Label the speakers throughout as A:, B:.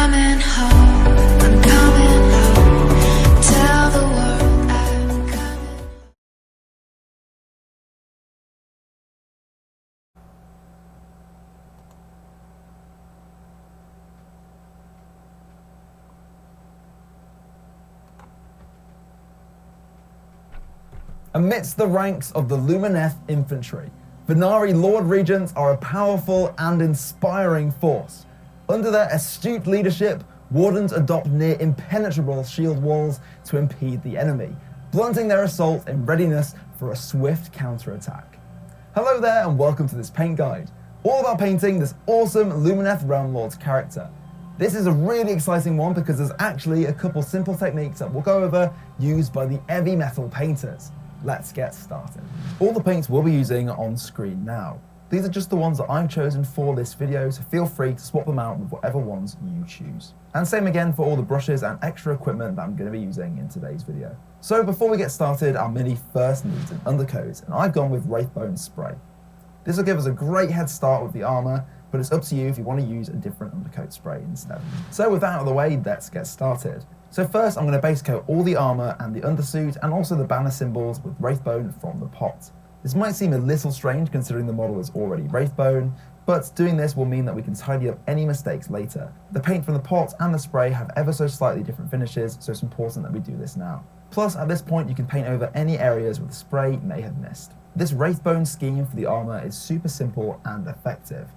A: coming home, I'm coming home. Tell the world I'm coming.
B: Amidst the ranks of the Lumineth infantry, Vanarii lord-regents are a powerful and inspiring force. Under their astute leadership, wardens adopt near impenetrable shield walls to impede the enemy, blunting their assault in readiness for a swift counterattack. Hello there and welcome to this paint guide, all about painting this awesome Lumineth Realm Lord's character. This is a really exciting one because there's actually a couple simple techniques that we'll go over used by the heavy metal painters. Let's get started. All the paints we'll be using are on screen now. These are just the ones that I've chosen for this video, so feel free to swap them out with whatever ones you choose. And same again for all the brushes and extra equipment that I'm going to be using in today's video. So before we get started, our mini first needs an undercoat, and I've gone with Wraithbone Spray. This will give us a great head start with the armour, but it's up to you if you want to use a different undercoat spray instead. So with that out of the way, let's get started. So first I'm going to base coat all the armour and the undersuit and also the banner symbols with Wraithbone from the pot. This might seem a little strange considering the model is already Wraithbone, but doing this will mean that we can tidy up any mistakes later. The paint from the pot and the spray have ever so slightly different finishes, so it's important that we do this now. Plus at this point you can paint over any areas where the spray may have missed. This Wraithbone scheme for the armour is super simple and effective.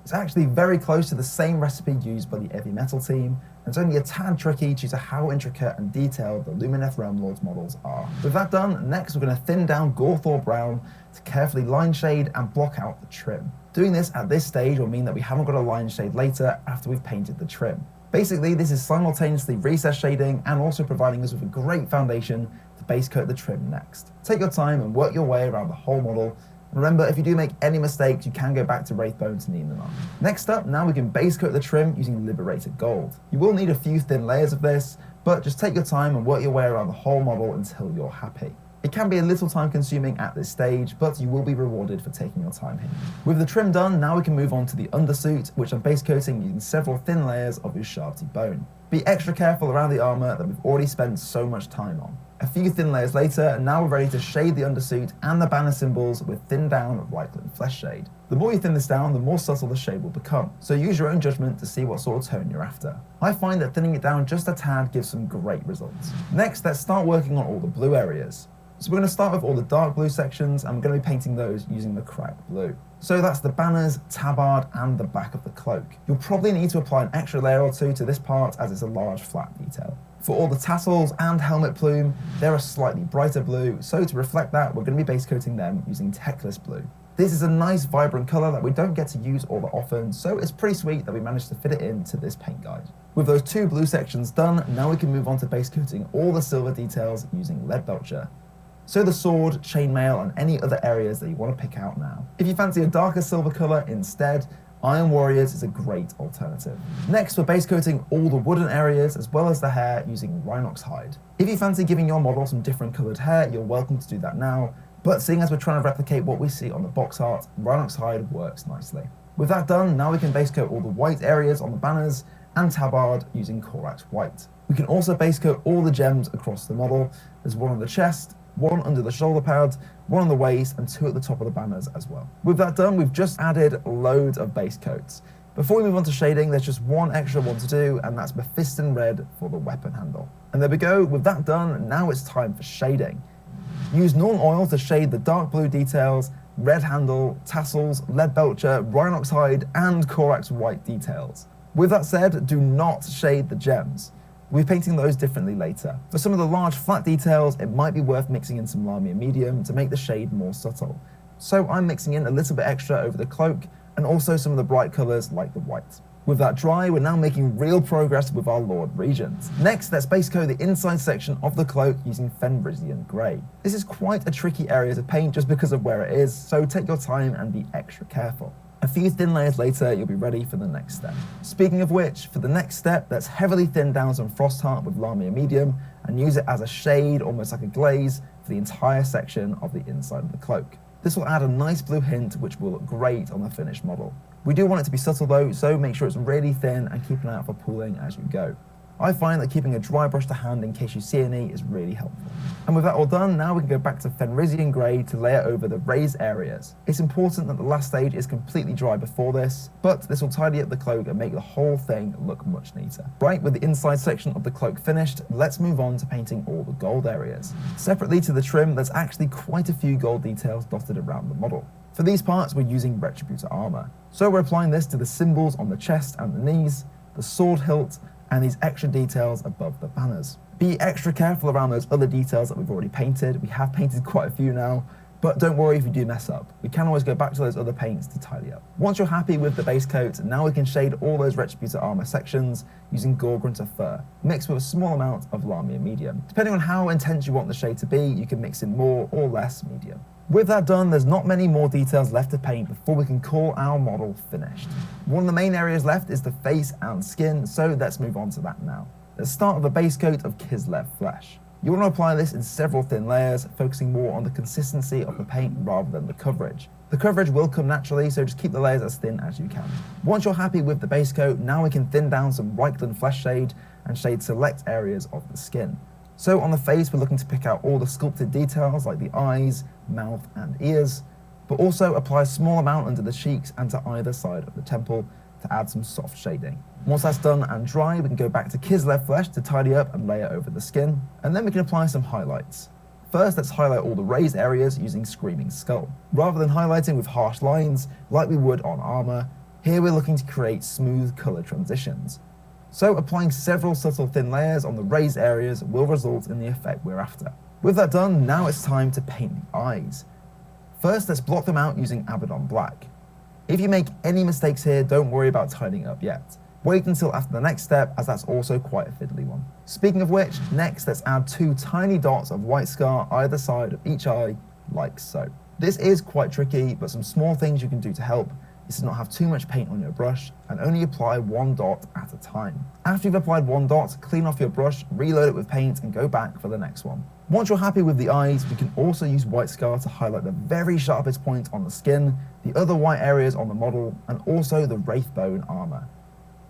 B: It's actually very close to the same recipe used by the heavy metal team, and it's only a tad tricky due to how intricate and detailed the Lumineth Realm Lords models are. With that done, next we're going to thin down Gawthor Brown to carefully line shade and block out the trim. Doing this at this stage will mean that we haven't got a line shade later after we've painted the trim. Basically, this is simultaneously recess shading and also providing us with a great foundation to base coat the trim next. Take your time and work your way around the whole model. Remember, if you do make any mistakes, you can go back to Wraithbone to neaten them up. Next up, now we can base coat the trim using Liberated Gold. You will need a few thin layers of this, but just take your time and work your way around the whole model until you're happy. It can be a little time consuming at this stage, but you will be rewarded for taking your time here. With the trim done, now we can move on to the undersuit, which I'm base coating using several thin layers of Ushabti bone. Be extra careful around the armour that we've already spent so much time on. A few thin layers later, and now we're ready to shade the undersuit and the banner symbols with thin down Reichland flesh shade. The more you thin this down, the more subtle the shade will become, so use your own judgment to see what sort of tone you're after. I find that thinning it down just a tad gives some great results. Next, let's start working on all the blue areas. So we're going to start with all the dark blue sections, and we're going to be painting those using the cracked blue. So that's the banners, tabard, and the back of the cloak. You'll probably need to apply an extra layer or two to this part as it's a large flat detail. For all the tassels and helmet plume, they're a slightly brighter blue, so to reflect that, we're going to be base coating them using Techless blue. This is a nice vibrant colour that we don't get to use all that often, so it's pretty sweet that we managed to fit it into this paint guide. With those two blue sections done, now we can move on to base coating all the silver details using Leadbelcher. So the sword, chainmail, and any other areas that you want to pick out now. If you fancy a darker silver colour instead, Iron Warriors is a great alternative. Next, we're base coating all the wooden areas as well as the hair using Rhinox hide. If you fancy giving your model some different coloured hair, you're welcome to do that now, but seeing as we're trying to replicate what we see on the box art, Rhinox hide works nicely. With that done, now we can base coat all the white areas on the banners and tabard using Corax white. We can also base coat all the gems across the model. There's one on the chest, one under the shoulder pads, one on the waist, and two at the top of the banners as well. With that done, we've just added loads of base coats. Before we move on to shading, there's just one extra one to do, and that's Mefiston red for the weapon handle. And there we go, with that done, now it's time for shading. Use Norn oil to shade the dark blue details, red handle, tassels, Leadbelcher, Rhinox hide, and Corax white details. With that said, do not shade the gems. We'll be painting those differently later. For some of the large flat details, it might be worth mixing in some Lamia medium to make the shade more subtle. So I'm mixing in a little bit extra over the cloak, and also some of the bright colours like the white. With that dry, we're now making real progress with our lord-regent. Next, let's base coat the inside section of the cloak using Fenrisian grey. This is quite a tricky area to paint just because of where it is, so take your time and be extra careful. A few thin layers later, you'll be ready for the next step. Speaking of which, for the next step, let's heavily thin down some Frostheart with Lamia medium and use it as a shade, almost like a glaze, for the entire section of the inside of the cloak. This will add a nice blue hint which will look great on the finished model. We do want it to be subtle though, so make sure it's really thin and keep an eye out for pooling as you go. I find that keeping a dry brush to hand in case you see any is really helpful. And with that all done, now we can go back to Fenrisian Grey to layer over the raised areas. It's important that the last stage is completely dry before this, but this will tidy up the cloak and make the whole thing look much neater. Right, with the inside section of the cloak finished, let's move on to painting all the gold areas. Separately to the trim, there's actually quite a few gold details dotted around the model. For these parts, we're using Retributor armor. So we're applying this to the symbols on the chest and the knees, the sword hilt, and these extra details above the banners. Be extra careful around those other details that we've already painted. We have painted quite a few now, but don't worry if you do mess up. We can always go back to those other paints to tidy up. Once you're happy with the base coat, now we can shade all those Retributor armor sections using Gore-grunta fur, mixed with a small amount of Lamia medium. Depending on how intense you want the shade to be, you can mix in more or less medium. With that done, there's not many more details left to paint before we can call our model finished. One of the main areas left is the face and skin, so let's move on to that now. Let's start with a base coat of Kislev flesh. You want to apply this in several thin layers, focusing more on the consistency of the paint rather than the coverage. The coverage will come naturally, so just keep the layers as thin as you can. Once you're happy with the base coat, now we can thin down some Reichland flesh shade and shade select areas of the skin. So on the face, we're looking to pick out all the sculpted details like the eyes, mouth and ears, but also apply a small amount under the cheeks and to either side of the temple to add some soft shading. Once that's done and dry, we can go back to Kislev flesh to tidy up and layer over the skin, and then we can apply some highlights. First, let's highlight all the raised areas using Screaming Skull. Rather than highlighting with harsh lines like we would on armor, here we're looking to create smooth color transitions. So applying several subtle thin layers on the raised areas will result in the effect we're after. With that done, now it's time to paint the eyes. First, let's block them out using Abaddon Black. If you make any mistakes here, don't worry about tidying up yet. Wait until after the next step, as that's also quite a fiddly one. Speaking of which, next let's add 2 tiny dots of white scar either side of each eye, like so. This is quite tricky, but some small things you can do to help is to not have too much paint on your brush and only apply 1 dot at a time. After you've applied 1 dot, clean off your brush, reload it with paint and go back for the next one. Once you're happy with the eyes, we can also use white scar to highlight the very sharpest point on the skin, the other white areas on the model, and also the Wraithbone armor.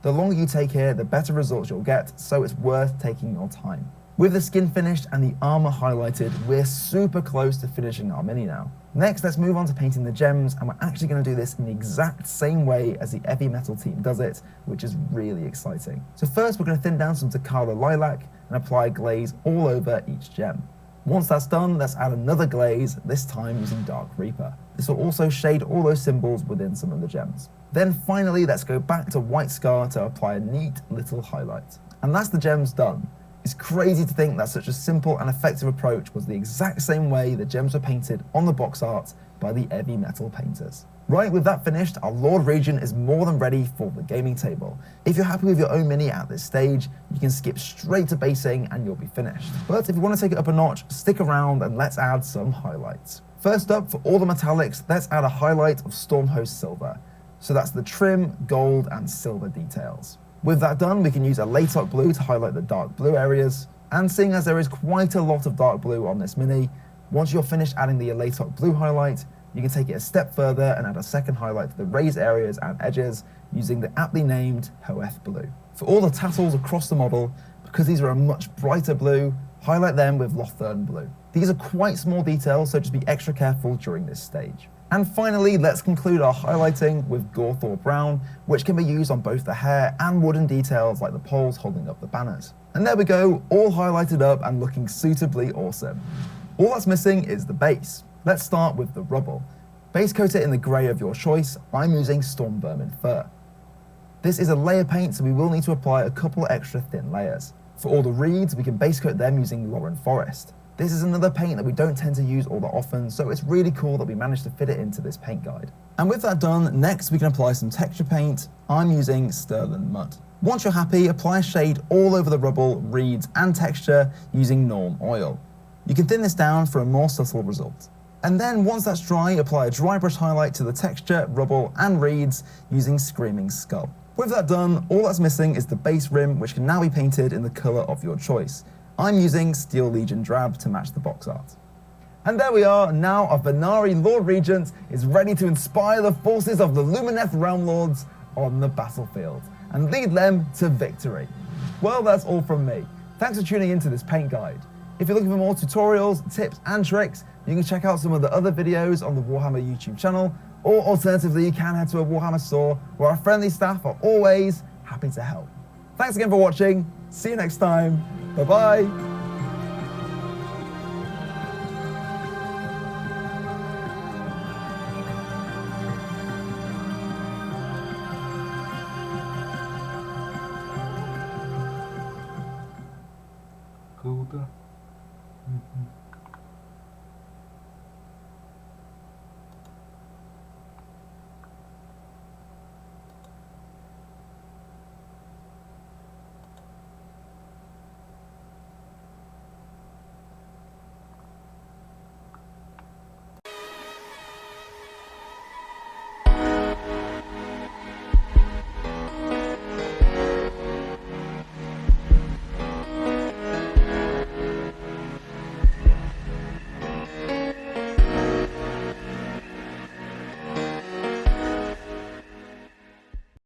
B: The longer you take here, the better results you'll get, so it's worth taking your time. With the skin finished and the armor highlighted, we're super close to finishing our mini now. Next, let's move on to painting the gems, and we're actually going to do this in the exact same way as the Heavy Metal team does it, which is really exciting. So first, we're going to thin down some Takala Lilac and apply glaze all over each gem. Once that's done, let's add another glaze, this time using Dark Reaper. This will also shade all those symbols within some of the gems. Then finally, let's go back to white scar to apply a neat little highlight. And that's the gems done. It's crazy to think that such a simple and effective approach was the exact same way the gems were painted on the box art by the Heavy Metal painters. Right, with that finished, our Lord Regent is more than ready for the gaming table. If you're happy with your own mini at this stage, you can skip straight to basing and you'll be finished. But if you want to take it up a notch, stick around and let's add some highlights. First up, for all the metallics, let's add a highlight of Stormhost Silver. So that's the trim, gold and silver details. With that done, we can use a Alайток Blue to highlight the dark blue areas. And seeing as there is quite a lot of dark blue on this mini, once you're finished adding the Alайтok Blue highlight, you can take it a step further and add a second highlight to the raised areas and edges using the aptly named Hoeth Blue. For all the tassels across the model, because these are a much brighter blue, highlight them with Lothern Blue. These are quite small details, so just be extra careful during this stage. And finally, let's conclude our highlighting with Gordor Brown, which can be used on both the hair and wooden details like the poles holding up the banners. And there we go, all highlighted up and looking suitably awesome. All that's missing is the base. Let's start with the rubble. Base coat it in the grey of your choice. I'm using Stormvermin Fur. This is a layer paint, so we will need to apply a couple extra thin layers. For all the reeds, we can base coat them using Lorен Forest. This is another paint that we don't tend to use all that often, so it's really cool that we managed to fit it into this paint guide. And with that done, next we can apply some texture paint. I'm using Sterling Mud. Once you're happy, apply a shade all over the rubble, reeds and texture using Norm Oil. You can thin this down for a more subtle result. And then once that's dry, apply a dry brush highlight to the texture, rubble and reeds using Screaming Skull. With that done, all that's missing is the base rim, which can now be painted in the colour of your choice. I'm using Steel Legion Drab to match the box art. And there we are, now our Vanarii Lord-Regent is ready to inspire the forces of the Lumineth Realm Lords on the battlefield and lead them to victory. Well, that's all from me. Thanks for tuning into this paint guide. If you're looking for more tutorials, tips and tricks, you can check out some of the other videos on the Warhammer YouTube channel, or alternatively you can head to a Warhammer store where our friendly staff are always happy to help. Thanks again for watching, see you next time, bye bye!
C: Круто.